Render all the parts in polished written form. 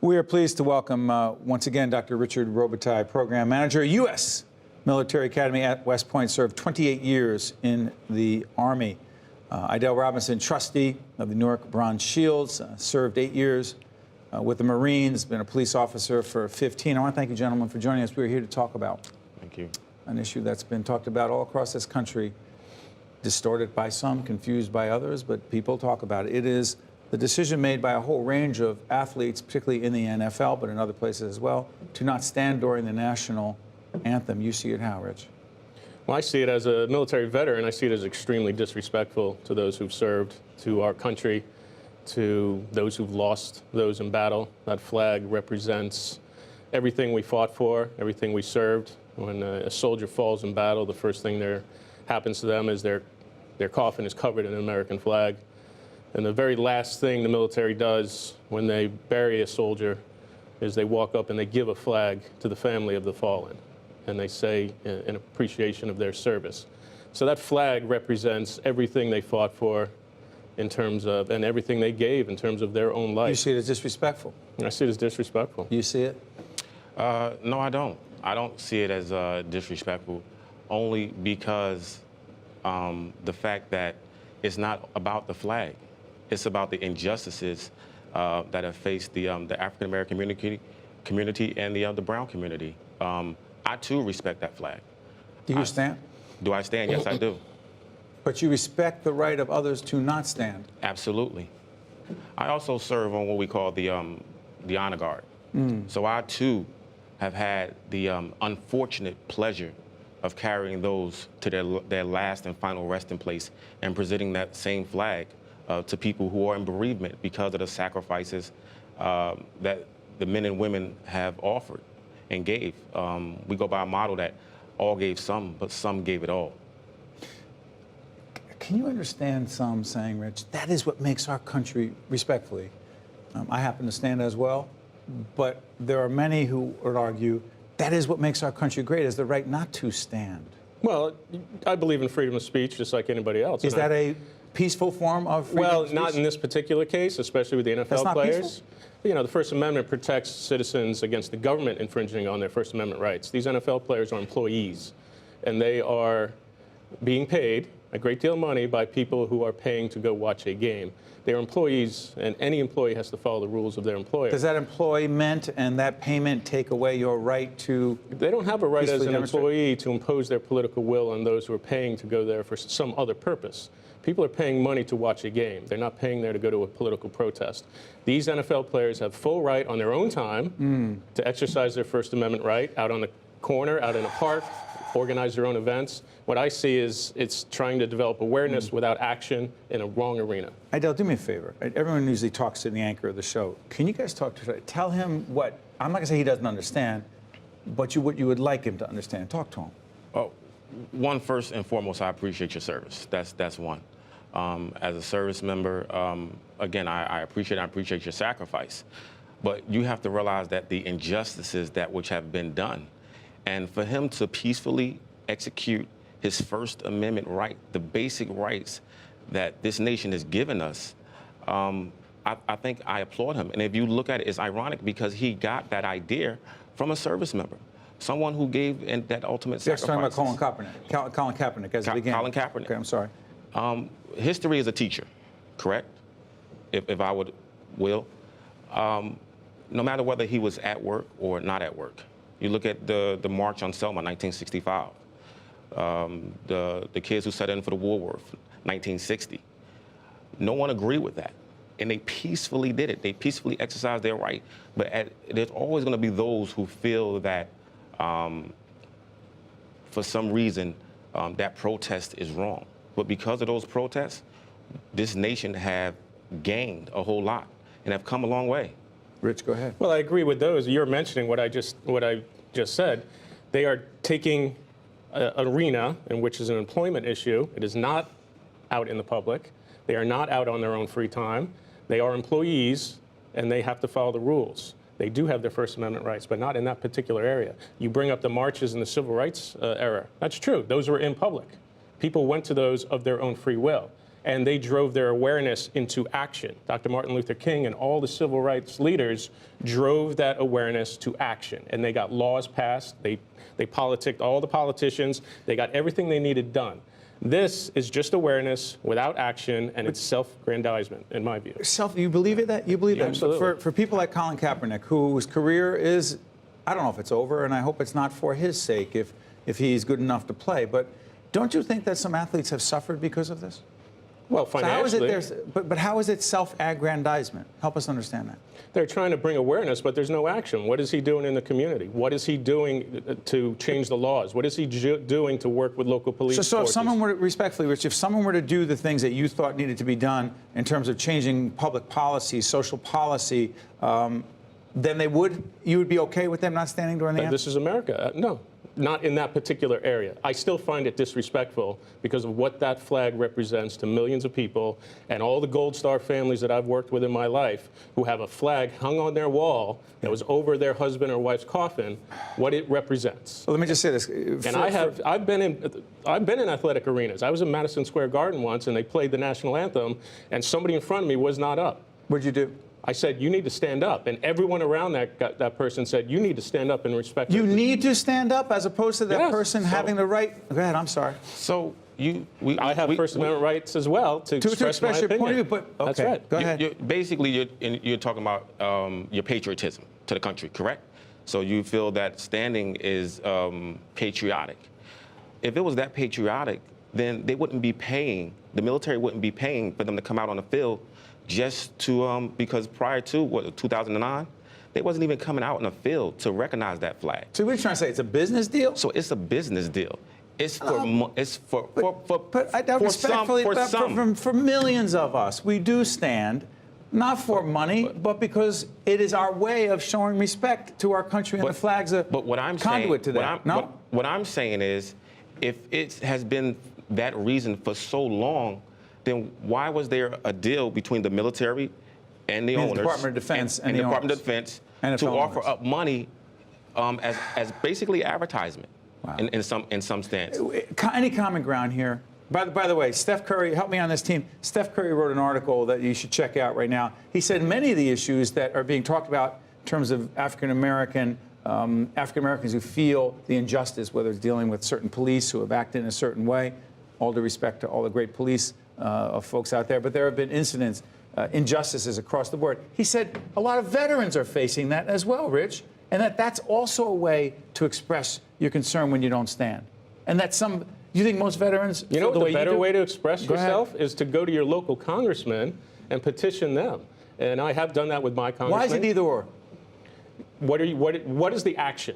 We are pleased to welcome once again Dr. Richard Robitaille, Program Manager, U.S. Military Academy at West Point, served 28 years in the Army. Idell Robinson, Trustee of the Newark Bronze Shields, served 8 years with the Marines, been a police officer for 15. I want to thank you, gentlemen, for joining us. We're here to talk about an issue that's been talked about all across this country, distorted by some, confused by others, but people talk about it. It is the decision made by a whole range of athletes, particularly in the NFL, but in other places as well, to not stand during the National Anthem. You see it how, Rich? Well, I see it as a military veteran. I see it as extremely disrespectful to those who've served, to our country, to those who've lost those in battle. That flag represents everything we fought for, everything we served. When a soldier falls in battle, the first thing that happens to them is their coffin is covered in an American flag. And the very last thing the military does when they bury a soldier is they walk up and they give a flag to the family of the fallen. And they say in appreciation of their service. So that flag represents everything they fought for in terms of, and everything they gave in terms of their own life. You see it as disrespectful? I see it as disrespectful. You see it? No, I don't. I don't see it as disrespectful, only because the fact that it's not about the flag. It's about the injustices that have faced the African American community and the brown community. I too respect that flag. Do you stand? Do I stand? Yes, I do. But you respect the right of others to not stand. Absolutely. I also serve on what we call the honor guard. So I too have had the unfortunate pleasure of carrying those to their last and final resting place and presenting that same flag to people who are in bereavement because of the sacrifices that the men and women have offered and gave. We go by a model that all gave some, but some gave it all. Can you understand some saying, Rich, that is what makes our country, respectfully, I happen to stand as well, but there are many who would argue that is what makes our country great, is the right not to stand. Well, I believe in freedom of speech just like anybody else. Is that a peaceful form of freedom of speech? Well, not in this particular case, especially with the NFL players. Peaceful? You know, the First Amendment protects citizens against the government infringing on their First Amendment rights. These NFL players are employees, and they are being paid a great deal of money by people who are paying to go watch a game. They're employees, and any employee has to follow the rules of their employer. Does that employment and that payment take away your right to? They don't have a right as an employee to impose their political will on those who are paying to go there for some other purpose. People are paying money to watch a game. They're not paying there to go to a political protest. These NFL players have full right on their own time to exercise their First Amendment right out on the corner, out in a park, organize their own events. What I see is it's trying to develop awareness without action in a wrong arena. Idell, do me a favor. Everyone usually talks to the anchor of the show. Can you guys talk to him? Tell him what, I'm not going to say he doesn't understand, but what you would like him to understand. Talk to him. Oh, one, first and foremost, I appreciate your service. That's one. As a service member, again, I appreciate your sacrifice. But you have to realize that the injustices that which have been done, and for him to peacefully execute his First Amendment right, the basic rights that this nation has given us, I think I applaud him. And if you look at it, it's ironic because he got that idea from a service member, someone who gave that ultimate sacrifice. You're talking about Colin Kaepernick as it began. Colin Kaepernick. Okay, I'm sorry. History is a teacher, correct? If I will. No matter whether he was at work or not at work. You look at the March on Selma, 1965. The kids who set in for the Woolworth, 1960. No one agreed with that. And they peacefully did it. They peacefully exercised their right. But there's always going to be those who feel that for some reason that protest is wrong. But because of those protests, this nation have gained a whole lot and have come a long way. Rich, go ahead. Well, I agree with those. You're mentioning what I just said. They are taking an arena in which is an employment issue. It is not out in the public. They are not out on their own free time. They are employees, and they have to follow the rules. They do have their First Amendment rights, but not in that particular area. You bring up the marches in the Civil Rights era. That's true. Those were in public. People went to those of their own free will. and they drove their awareness into action. Dr. Martin Luther King and all the civil rights leaders drove that awareness to action, and they got laws passed. They politicked all the politicians. They got everything they needed done. This is just awareness without action, and it's self-aggrandizement, in my view. You believe it? You believe that? Absolutely. For people like Colin Kaepernick, whose career is, I don't know if it's over, and I hope it's not for his sake if he's good enough to play, but don't you think that some athletes have suffered because of this? Well, financially. So but how is it self-aggrandizement? Help us understand that. They're trying to bring awareness, but there's no action. What is he doing in the community? What is he doing to change the laws? What is he doing to work with local police So if forces? someone were, respectfully, Rich, if someone were to do the things that you thought needed to be done in terms of changing public policy, social policy, then you would be okay with them not standing during the anthem? This is America. No. Not in that particular area. I still find it disrespectful because of what that flag represents to millions of people and all the Gold Star families that I've worked with in my life who have a flag hung on their wall that was over their husband or wife's coffin, what it represents. Well, let me just say this. And I've been in athletic arenas. I was in Madison Square Garden once, and they played the National Anthem, and somebody in front of me was not up. What'd you do? I said, you need to stand up. And everyone around that person said, you need to stand up and respect You need to stand up as opposed to that person having the right. Go ahead, I'm sorry. So I have First Amendment rights as well to express my your opinion. point of view, but okay, That's right. Go ahead. Basically, you're talking about your patriotism to the country, correct? So you feel that standing is patriotic. If it was that patriotic, then they wouldn't be paying, the military wouldn't be paying for them to come out on the field just to, because prior to 2009, they wasn't even coming out in the field to recognize that flag. So what are you trying to say? It's a business deal? So it's a business deal. It's for for millions of us, we do stand, not for money, but because it is our way of showing respect to our country, and the flag's a conduit to that. What I'm saying is, if it has been that reason for so long, then why was there a deal between the military and the owners, the Department of Defense and the Department of Defense to offer up money as basically advertisement in some stance? Any common ground here? By the way, Steph Curry, help me on this team. Steph Curry wrote an article that you should check out right now. He said many of the issues that are being talked about in terms of African Americans who feel the injustice, whether it's dealing with certain police who have acted in a certain way, all due respect to all the great police folks out there, but there have been incidents, injustices across the board. He said a lot of veterans are facing that as well, Rich, and that's also a way to express your concern when you don't stand. And that you think most veterans You know feel what the better way to express yourself ahead. is to go to your local congressman and petition them. And I have done that with my congressman. Why is it either or? What is the action?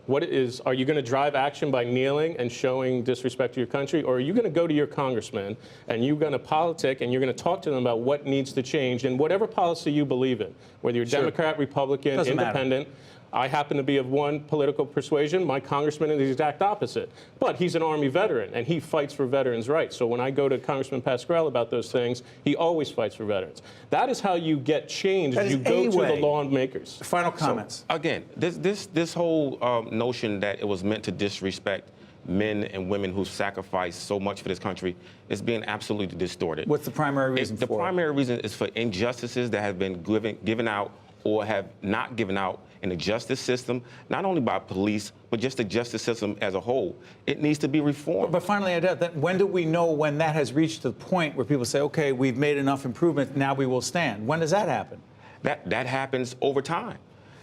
Are you going to drive action by kneeling and showing disrespect to your country, or are you going to go to your congressman and you're going to politic and you're going to talk to them about what needs to change in whatever policy you believe in, whether you're Democrat, Republican, Independent. I happen to be of one political persuasion. My congressman is the exact opposite. But he's an Army veteran, and he fights for veterans' rights. So when I go to Congressman Pascrell about those things, he always fights for veterans. That is how you get change. You go to the lawmakers. Final comments. So, again, this whole notion that it was meant to disrespect men and women who sacrificed so much for this country is being absolutely distorted. What's the primary reason for it? The primary reason is for injustices that have been given out or have not given out in the justice system, not only by police, but just the justice system as a whole. It needs to be reformed. But finally, when do we know when that has reached the point where people say, okay, we've made enough improvement, now we will stand? When does that happen? That happens over time.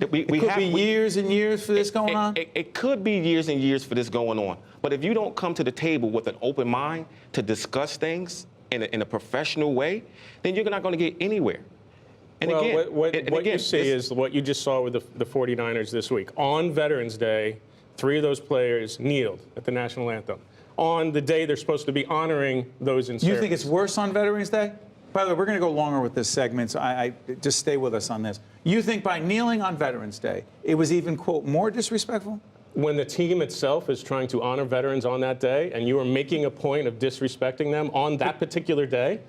It could be years and years for this going on? It could be years and years for this going on. But if you don't come to the table with an open mind to discuss things in a professional way, then you're not going to get anywhere. And what you see is what you just saw with the 49ers this week. On Veterans Day, 3 of those players kneeled at the National Anthem. On the day they're supposed to be honoring those in service. You think it's worse on Veterans Day? By the way, we're going to go longer with this segment, so I just stay with us on this. You think by kneeling on Veterans Day, it was even, quote, more disrespectful? When the team itself is trying to honor veterans on that day, and you are making a point of disrespecting them on that particular day,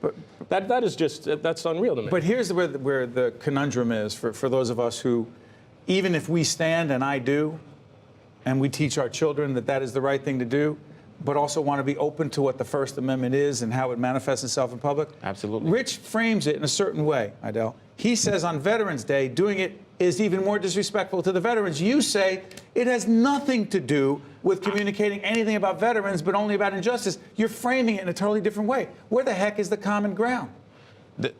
that's unreal to me. But here's where the conundrum is for those of us who, even if we stand, and I do, and we teach our children that is the right thing to do, but also want to be open to what the First Amendment is and how it manifests itself in public? Absolutely. Rich frames it in a certain way, Idell. He says on Veterans Day, doing it is even more disrespectful to the veterans. You say it has nothing to do with communicating anything about veterans, but only about injustice. You're framing it in a totally different way. Where the heck is the common ground?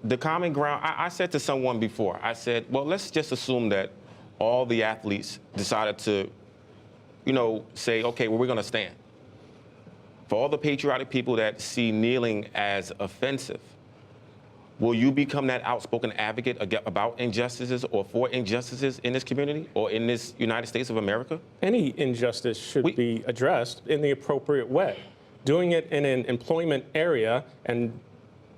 The common ground, I said to someone before, I said, well, let's just assume that all the athletes decided to, say, okay, well, we're going to stand. For all the patriotic people that see kneeling as offensive, will you become that outspoken advocate about injustices or for injustices in this community or in this United States of America? Any injustice should be addressed in the appropriate way. Doing it in an employment area and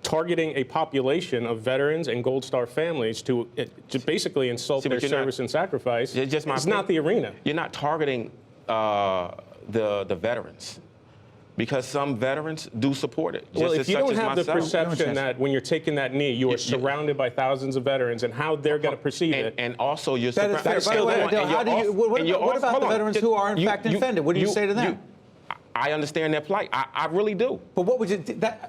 targeting a population of veterans and Gold Star families to basically insult their service and sacrifice is not the arena. You're not targeting the veterans, because some veterans do support it. Well, if you don't have the perception that when you're taking that knee, you are surrounded by thousands of veterans and how they're going to perceive it. And also you're That is fair. By the way, Idell, what about the veterans who are in fact offended? What do you say to them? I understand their plight. I really do. But what would you?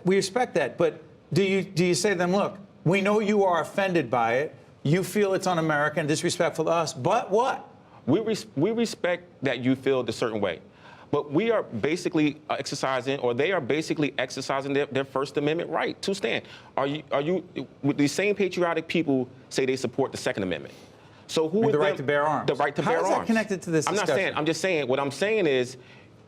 We respect that. But do you say to them, look, we know you are offended by it. You feel it's un-American, disrespectful to us. But what? We respect that you feel a certain way. But we are basically exercising, or they are basically exercising their First Amendment right to stand. Are you? With these same patriotic people say they support the Second Amendment. So who is the right to bear arms? The right to bear arms. How is that connected to this discussion? I'm not saying. I'm just saying. What I'm saying is,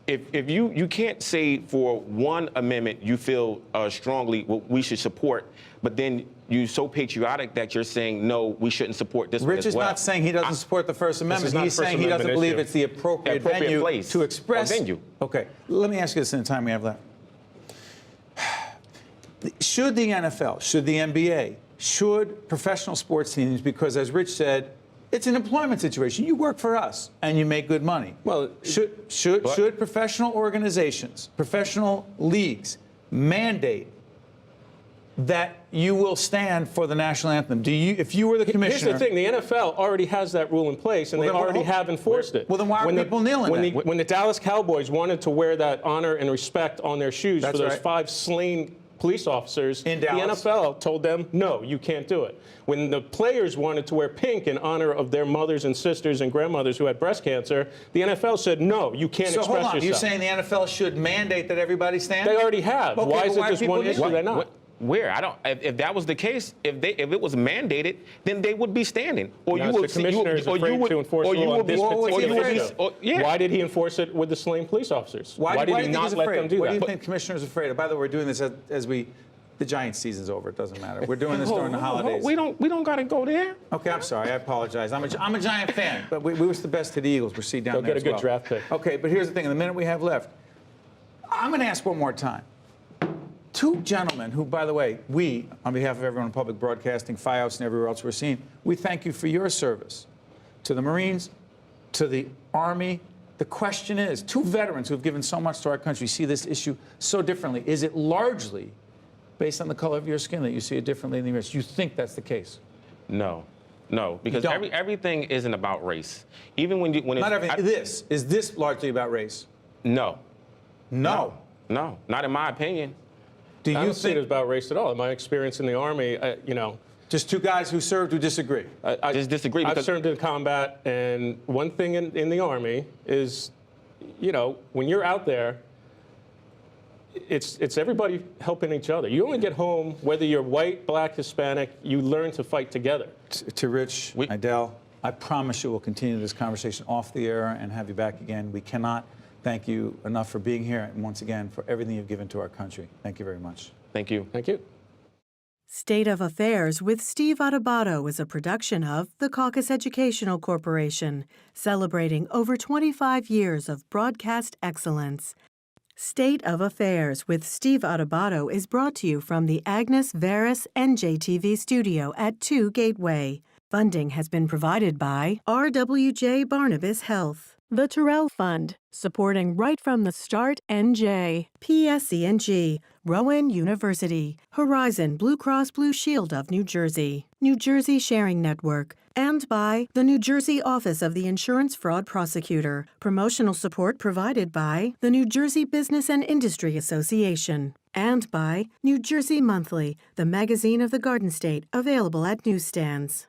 if you can't say for one amendment you feel strongly we should support, but then you're so patriotic that you're saying no, we shouldn't support this one as well. Rich is not saying he doesn't support the First Amendment. He's saying he doesn't believe it's the appropriate venue place to express. venue. Okay, let me ask you this in the time we have left. Should the NFL, should the NBA, should professional sports teams, because as Rich said, it's an employment situation. You work for us and you make good money. Well, should professional organizations, professional leagues mandate that you will stand for the national anthem? Do you, if you were the commissioner? Here's the thing: the NFL already has that rule in place, and they already have enforced it. Well, then why are people kneeling? When the Dallas Cowboys wanted to wear that honor and respect on their shoes for those 5 slain police officers, in the Dallas, NFL told them, no, you can't do it. When the players wanted to wear pink in honor of their mothers and sisters and grandmothers who had breast cancer, the NFL said, no, you can't express yourself. So hold on, you're saying the NFL should mandate that everybody stand? They already have. Okay, why is it just one issue? They're not. Where? I don't. If that was the case, if it was mandated, then they would be standing. Or you would. The commissioner is afraid to enforce the law on this particular issue. Why did he enforce it with the slain police officers? Why did he not let them do that? What do you think the commissioner is afraid of? By the way, we're doing this as we. The Giants season's over. It doesn't matter. We're doing this during the holidays. We don't got to go there. Okay, I'm sorry. I apologize. I'm a Giant fan, but we wish the best to the Eagles. We're seeing down there get a good draft pick. Okay, but here's the thing. In the minute we have left, I'm going to ask one more time. 2 gentlemen who, by the way, we, on behalf of everyone in public broadcasting, FiOS, and everywhere else we're seeing, we thank you for your service to the Marines, to the Army. The question is, 2 veterans who have given so much to our country see this issue so differently. Is it largely based on the color of your skin that you see it differently than the rest? You think that's the case? No, because everything isn't about race. Even when not everything. Is this largely about race? No, not in my opinion. I don't see it as about race at all. In my experience in the Army, just 2 guys who served who disagree. I just disagree. I've served in combat, and one thing in the Army is, when you're out there, it's everybody helping each other. You only get home, whether you're white, black, Hispanic, you learn to fight together. To Rich, Idell, I promise you we'll continue this conversation off the air and have you back again. We cannot thank you enough for being here and once again for everything you've given to our country. Thank you very much. Thank you. Thank you. State of Affairs with Steve Adubato is a production of the Caucus Educational Corporation, celebrating over 25 years of broadcast excellence. State of Affairs with Steve Adubato is brought to you from the Agnes Veris NJTV studio at 2 Gateway. Funding has been provided by RWJ Barnabas Health. The Terrell Fund, supporting right from the start NJ, PSE&G, Rowan University, Horizon Blue Cross Blue Shield of New Jersey, New Jersey Sharing Network, and by the New Jersey Office of the Insurance Fraud Prosecutor. Promotional support provided by the New Jersey Business and Industry Association. And by New Jersey Monthly, the magazine of the Garden State, available at newsstands.